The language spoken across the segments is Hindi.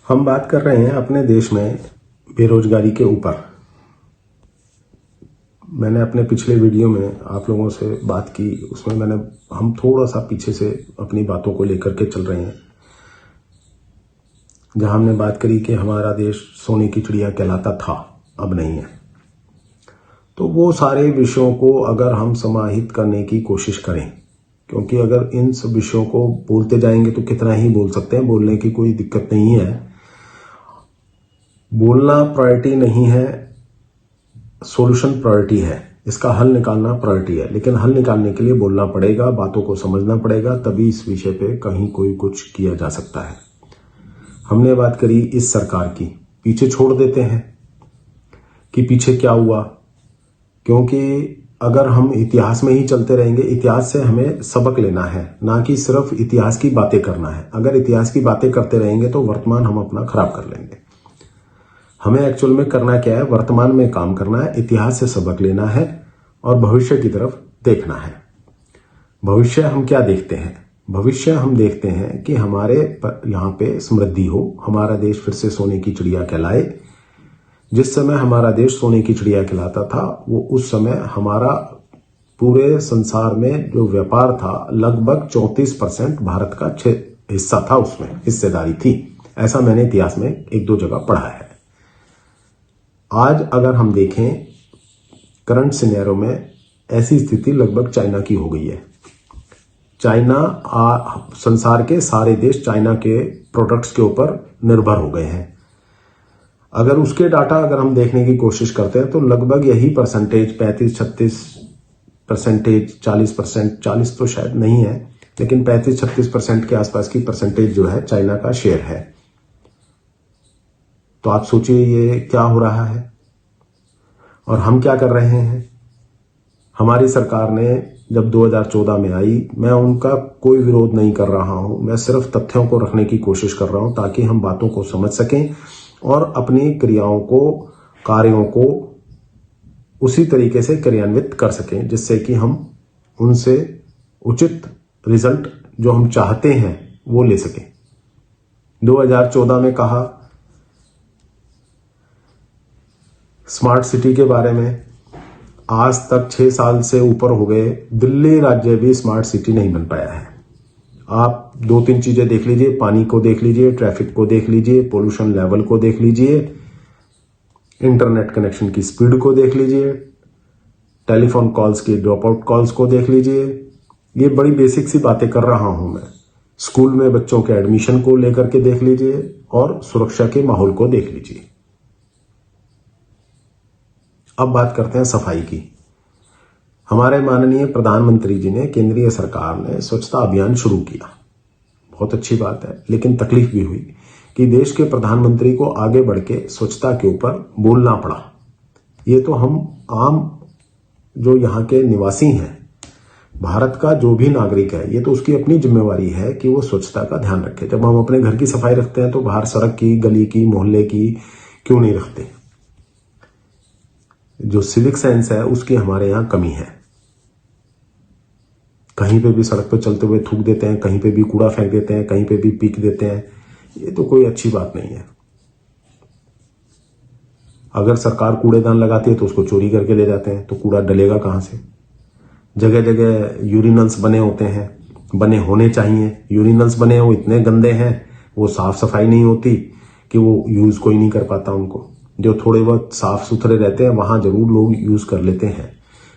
हम बात कर रहे हैं अपने देश में बेरोजगारी के ऊपर। मैंने अपने पिछले वीडियो में आप लोगों से बात की, उसमें हम थोड़ा सा पीछे से अपनी बातों को लेकर के चल रहे हैं, जहां हमने बात करी कि हमारा देश सोने की चिड़िया कहलाता था, अब नहीं है। तो वो सारे विषयों को अगर हम समाहित करने की कोशिश करें, क्योंकि अगर इन सब विषयों को बोलते जाएंगे तो कितना ही बोल सकते हैं, बोलने की कोई दिक्कत नहीं है। बोलना प्रायोरिटी नहीं है, सॉल्यूशन प्रायोरिटी है, इसका हल निकालना प्रायोरिटी है। लेकिन हल निकालने के लिए बोलना पड़ेगा, बातों को समझना पड़ेगा, तभी इस विषय पे कहीं कोई कुछ किया जा सकता है। हमने बात करी इस सरकार की, पीछे छोड़ देते हैं कि पीछे क्या हुआ, क्योंकि अगर हम इतिहास में ही चलते रहेंगे, इतिहास से हमें सबक लेना है, ना कि सिर्फ इतिहास की बातें करना है। अगर इतिहास की बातें करते रहेंगे तो वर्तमान हम अपना खराब कर लेंगे। हमें एक्चुअल में करना क्या है, वर्तमान में काम करना है, इतिहास से सबक लेना है और भविष्य की तरफ देखना है। भविष्य हम क्या देखते हैं? भविष्य हम देखते हैं कि हमारे यहाँ पे समृद्धि हो, हमारा देश फिर से सोने की चिड़िया कहलाए। जिस समय हमारा देश सोने की चिड़िया कहलाता था, वो उस समय हमारा पूरे संसार में जो व्यापार था, लगभग 34% भारत का हिस्सा था, उसमें हिस्सेदारी थी। ऐसा मैंने इतिहास में एक दो जगह पढ़ा है। आज अगर हम देखें करंट सिनेरियो में, ऐसी स्थिति लगभग चाइना की हो गई है। संसार के सारे देश चाइना के प्रोडक्ट्स के ऊपर निर्भर हो गए हैं। अगर उसके डाटा अगर हम देखने की कोशिश करते हैं तो लगभग यही परसेंटेज 35-36%, 40%, 40 तो शायद नहीं है, लेकिन 35-36% के आसपास की परसेंटेज जो है चाइना का शेयर है। तो आप सोचिए ये क्या हो रहा है और हम क्या कर रहे हैं। हमारी सरकार ने जब 2014 में आई, मैं उनका कोई विरोध नहीं कर रहा हूं, मैं सिर्फ तथ्यों को रखने की कोशिश कर रहा हूं ताकि हम बातों को समझ सकें और अपनी क्रियाओं को, कार्यों को उसी तरीके से क्रियान्वित कर सकें, जिससे कि हम उनसे उचित रिजल्ट जो हम चाहते हैं वो ले सकें। 2014 में कहा स्मार्ट सिटी के बारे में, आज तक 6 साल से ऊपर हो गए, दिल्ली राज्य भी स्मार्ट सिटी नहीं बन पाया है। आप 2-3 चीजें देख लीजिए, पानी को देख लीजिए, ट्रैफिक को देख लीजिए, पोल्यूशन लेवल को देख लीजिए, इंटरनेट कनेक्शन की स्पीड को देख लीजिए, टेलीफोन कॉल्स की ड्रॉप आउट कॉल्स को देख लीजिए। ये बड़ी बेसिक सी बातें कर रहा हूं मैं। स्कूल में बच्चों के एडमिशन को लेकर के देख लीजिए और सुरक्षा के माहौल को देख लीजिए। अब बात करते हैं सफाई की। हमारे माननीय प्रधानमंत्री जी ने, केंद्रीय सरकार ने स्वच्छता अभियान शुरू किया, बहुत अच्छी बात है। लेकिन तकलीफ भी हुई कि देश के प्रधानमंत्री को आगे बढ़ के स्वच्छता के ऊपर बोलना पड़ा। ये तो हम आम जो यहाँ के निवासी हैं, भारत का जो भी नागरिक है, ये तो उसकी अपनी जिम्मेवारी है कि वो स्वच्छता का ध्यान रखे। जब हम अपने घर की सफाई रखते हैं तो बाहर सड़क की, गली की, मोहल्ले की क्यों नहीं रखते? जो सिविक सेंस है उसकी हमारे यहाँ कमी है। कहीं पे भी सड़क पे चलते हुए थूक देते हैं, कहीं पे भी कूड़ा फेंक देते हैं, कहीं पे भी पीक देते हैं। ये तो कोई अच्छी बात नहीं है। अगर सरकार कूड़ेदान लगाती है तो उसको चोरी करके ले जाते हैं, तो कूड़ा डलेगा कहां से? जगह जगह यूरिनल्स बने होते हैं, बने होने चाहिए। यूरिनल्स बने हो, इतने गंदे हैं, वो साफ सफाई नहीं होती कि वो यूज कोई नहीं कर पाता उनको। जो थोड़े बहुत साफ सुथरे रहते हैं वहां जरूर लोग यूज कर लेते हैं,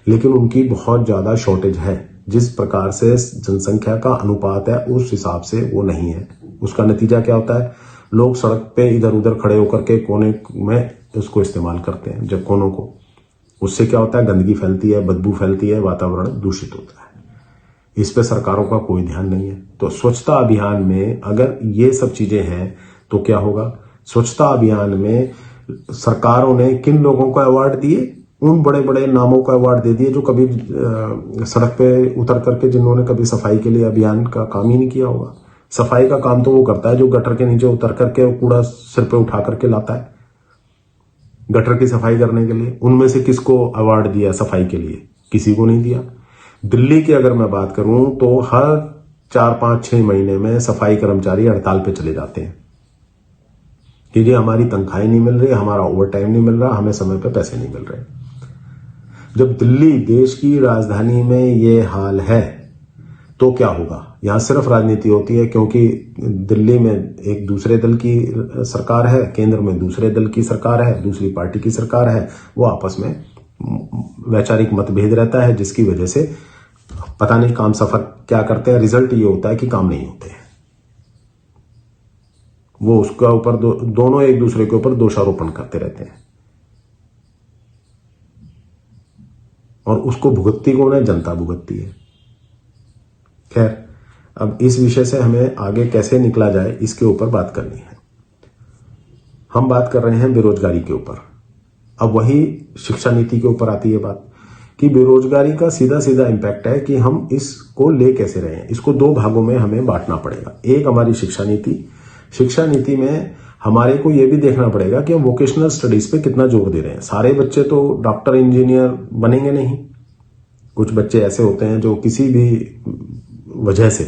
लेकिन उनकी बहुत ज्यादा शॉर्टेज है। जिस प्रकार से जनसंख्या का अनुपात है उस हिसाब से वो नहीं है। उसका नतीजा क्या होता है? लोग सड़क पे इधर उधर खड़े होकर के कोने में उसको इस्तेमाल करते हैं, जब कोनों को। उससे क्या होता है? गंदगी फैलती है, बदबू फैलती है, वातावरण दूषित होता है। इस पे सरकारों का कोई ध्यान नहीं है। तो स्वच्छता अभियान में अगर ये सब चीजें हैं तो क्या होगा? स्वच्छता अभियान में सरकारों ने किन लोगों को अवार्ड दिए? उन बड़े बड़े नामों का अवार्ड दे दिए जो कभी सड़क पे उतर करके, जिन्होंने कभी सफाई के लिए अभियान का काम ही नहीं किया होगा। सफाई का काम तो वो करता है जो गटर के नीचे उतर करके कूड़ा सिर पे उठा करके लाता है गटर की सफाई करने के लिए। उनमें से किसको अवार्ड दिया सफाई के लिए? किसी को नहीं दिया। दिल्ली की अगर मैं बात करूं तो हर 4-5-6 महीने में सफाई कर्मचारी हड़ताल पे चले जाते हैं। कि जी हमारी तनख्वाही नहीं मिल रही, हमारा ओवर टाइम नहीं मिल रहा, हमें समय पे पैसे नहीं मिल रहे। जब दिल्ली देश की राजधानी में ये हाल है तो क्या होगा? यहां सिर्फ राजनीति होती है, क्योंकि दिल्ली में एक दूसरे दल की सरकार है, केंद्र में दूसरे दल की सरकार है, दूसरी पार्टी की सरकार है, वो आपस में वैचारिक मतभेद रहता है, जिसकी वजह से पता नहीं काम सफर क्या करते हैं, रिजल्ट ये होता है कि काम नहीं होते हैं। वो उसका ऊपर दोनों एक दूसरे के ऊपर दोषारोपण करते रहते हैं, और उसको भुगतती कौन है? जनता भुगतती है। खैर, अब इस विषय से हमें आगे कैसे निकला जाए, इसके ऊपर बात करनी है। हम बात कर रहे हैं बेरोजगारी के ऊपर। अब वही शिक्षा नीति के ऊपर आती है बात कि बेरोजगारी का सीधा सीधा इंपैक्ट है कि हम इसको ले कैसे रहे हैं। इसको दो भागों में हमें बांटना पड़ेगा। एक हमारी शिक्षा नीति में हमारे को यह भी देखना पड़ेगा कि हम वोकेशनल स्टडीज पे कितना जोर दे रहे हैं। सारे बच्चे तो डॉक्टर इंजीनियर बनेंगे नहीं। कुछ बच्चे ऐसे होते हैं जो किसी भी वजह से,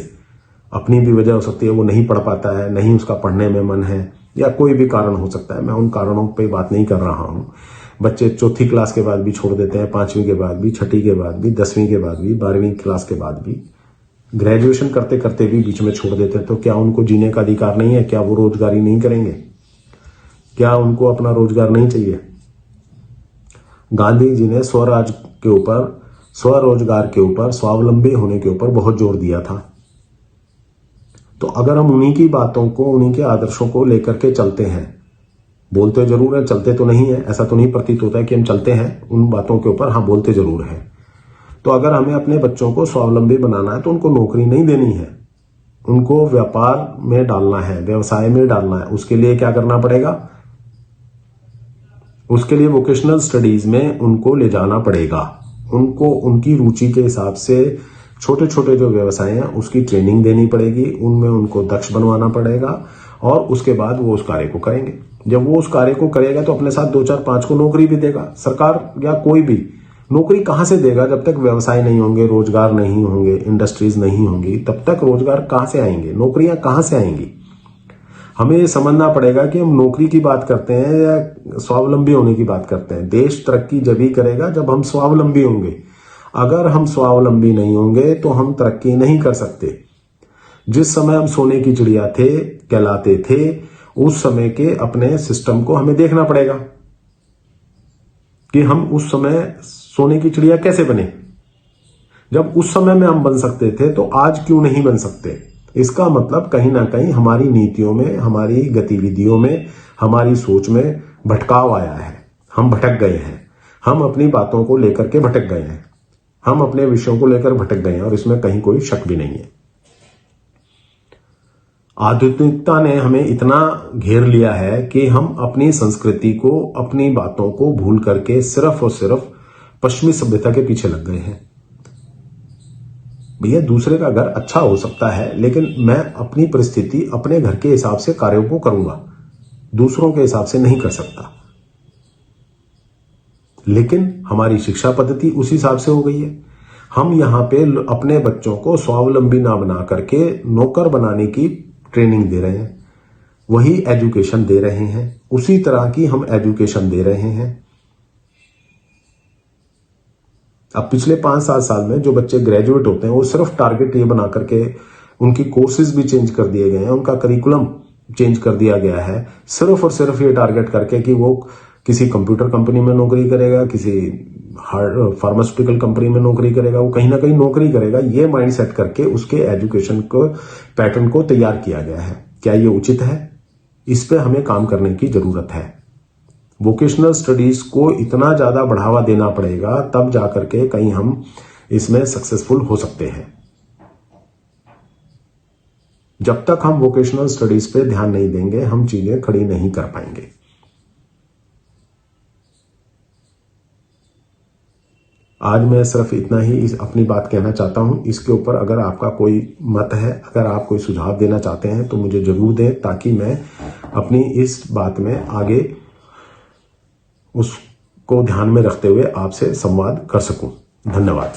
अपनी भी वजह हो सकती है, वो नहीं पढ़ पाता है, नहीं उसका पढ़ने में मन है, या कोई भी कारण हो सकता है। मैं उन कारणों पे बात नहीं कर रहा हूं। बच्चे चौथी क्लास के बाद भी छोड़ देते हैं, 5वीं के बाद भी, 6ठी के बाद भी, 10वीं के बाद भी, 12वीं क्लास के बाद भी, ग्रेजुएशन करते करते भी बीच में छोड़ देते हैं। तो क्या उनको जीने का अधिकार नहीं है? क्या वो रोजगारी नहीं करेंगे? क्या उनको अपना रोजगार नहीं चाहिए? गांधी जी ने स्वराज के ऊपर, स्वरोजगार के ऊपर, स्वावलंबी होने के ऊपर बहुत जोर दिया था। तो अगर हम उन्हीं की बातों को, उन्हीं के आदर्शों को लेकर के चलते हैं, बोलते जरूर है, चलते तो नहीं है, ऐसा तो नहीं प्रतीत होता है कि हम चलते हैं उन बातों के ऊपर, हाँ बोलते जरूर है। तो अगर हमें अपने बच्चों को स्वावलंबी बनाना है तो उनको नौकरी नहीं देनी है, उनको व्यापार में डालना है, व्यवसाय में डालना है। उसके लिए क्या करना पड़ेगा? उसके लिए वोकेशनल स्टडीज में उनको ले जाना पड़ेगा। उनको उनकी रुचि के हिसाब से छोटे छोटे जो व्यवसाय हैं उसकी ट्रेनिंग देनी पड़ेगी, उनमें उनको दक्ष बनवाना पड़ेगा, और उसके बाद वो उस कार्य को करेंगे। जब वो उस कार्य को करेगा तो अपने साथ 2, 4, 5 को नौकरी भी देगा। सरकार या कोई भी नौकरी कहां से देगा? जब तक व्यवसाय नहीं होंगे, रोजगार नहीं होंगे, इंडस्ट्रीज नहीं होंगी, तब तक रोजगार कहां से आएंगे? नौकरियां कहां से आएंगी? हमें ये समझना पड़ेगा कि हम नौकरी की बात करते हैं या स्वावलंबी होने की बात करते हैं। देश तरक्की जब ही करेगा जब हम स्वावलंबी होंगे। अगर हम स्वावलंबी नहीं होंगे तो हम तरक्की नहीं कर सकते। जिस समय हम सोने की चिड़िया थे, कहलाते थे, उस समय के अपने सिस्टम को हमें देखना पड़ेगा कि हम उस समय सोने की चिड़िया कैसे बने। जब उस समय में हम बन सकते थे तो आज क्यों नहीं बन सकते? इसका मतलब कहीं ना कहीं हमारी नीतियों में, हमारी गतिविधियों में, हमारी सोच में भटकाव आया है। हम भटक गए हैं, हम अपनी बातों को लेकर के भटक गए हैं, हम अपने विषयों को लेकर भटक गए हैं, और इसमें कहीं कोई शक भी नहीं है। आधुनिकता ने हमें इतना घेर लिया है कि हम अपनी संस्कृति को, अपनी बातों को भूल करके सिर्फ और सिर्फ पश्चिमी सभ्यता के पीछे लग गए हैं। भैया, दूसरे का घर अच्छा हो सकता है, लेकिन मैं अपनी परिस्थिति, अपने घर के हिसाब से कार्यों को करूंगा, दूसरों के हिसाब से नहीं कर सकता। लेकिन हमारी शिक्षा पद्धति उस हिसाब से हो गई है। हम यहां पे अपने बच्चों को स्वावलंबी ना बना करके नौकर बनाने की ट्रेनिंग दे रहे हैं, वही एजुकेशन दे रहे हैं, उसी तरह की हम एजुकेशन दे रहे हैं। अब पिछले 5-7 साल में जो बच्चे ग्रेजुएट होते हैं वो सिर्फ टारगेट ये बना करके, उनकी कोर्सेज भी चेंज कर दिए गए हैं, उनका करिकुलम चेंज कर दिया गया है, सिर्फ और सिर्फ ये टारगेट करके कि वो किसी कंप्यूटर कंपनी में नौकरी करेगा, किसी फार्मास्यूटिकल कंपनी में नौकरी करेगा, वो कहीं ना कहीं नौकरी करेगा। ये माइंड सेट करके उसके एजुकेशन को, पैटर्न को तैयार किया गया है। क्या ये उचित है? इस पे हमें काम करने की जरूरत है। वोकेशनल स्टडीज को इतना ज्यादा बढ़ावा देना पड़ेगा, तब जाकर के कहीं हम इसमें सक्सेसफुल हो सकते हैं। जब तक हम वोकेशनल स्टडीज पे ध्यान नहीं देंगे, हम चीजें खड़ी नहीं कर पाएंगे। आज मैं सिर्फ इतना ही अपनी बात कहना चाहता हूं। इसके ऊपर अगर आपका कोई मत है, अगर आप कोई सुझाव देना चाहते हैं तो मुझे जरूर दें, ताकि मैं अपनी इस बात में आगे उसको ध्यान में रखते हुए आपसे संवाद कर सकूं। धन्यवाद।